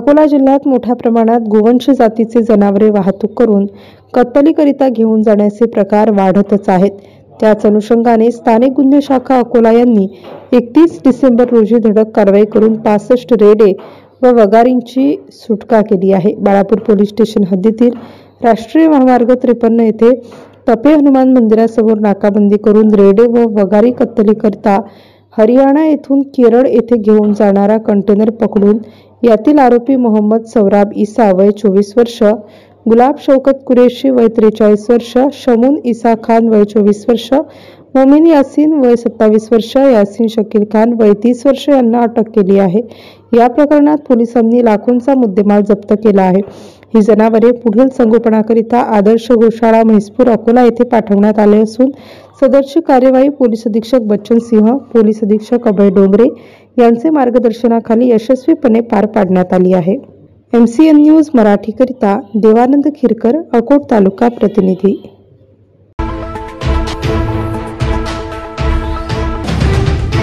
अकोला जिल्ह्यात मोठ्या प्रमाणात गोवंश जातीचे जनावरे वाहतूक करून कत्तलीकरिता घेऊन जाण्याचे प्रकार वाढतच आहेत। त्याच अनुषंगाने स्थानिक गुन्हे शाखा अकोला यांनी 31 डिसेंबर रोजी धडक कारवाई करून 65 रेडे व वगारींची सुटका केली आहे। बाळापूर पोलीस स्टेशन हद्दीतील राष्ट्रीय महामार्ग 53 येथे तपे हनुमान मंदिरासमोर नाकाबंदी करून रेडे व वगारी कत्तलीकरिता हरियाणा येथून केरळ येथे घेऊन जाणारा कंटेनर पकडून यातील आरोपी मोहम्मद सौराब ईसा वय 24 वर्ष, गुलाब शौकत कुरेशी वय 43 वर्ष, शमून ईसा खान वय 24 वर्ष, मोमीन यासीन वय 27 वर्ष, यासीन शकील खान वय 30 वर्ष यांना अटक केली आहे। या प्रकरणात पोलिसांनी लाखोंचा मुद्देमाल जप्त केला आहे। ही जनावरे पुढील संगोपनाकरिता आदर्श गोशाळा म्हैसपूर अकोला येथे पाठवण्यात आले असून सदरची कार्यवाही पोलीस अधीक्षक बच्चन सिंह, पोलीस अधीक्षक अभय डोंगरे यांचे मार्गदर्शनाखाली यशस्वीपणे पार पाडण्यात आली आहे। MCN न्यूज मराठी करिता देवानंद खिरकर, अकोट तालुका प्रतिनिधी।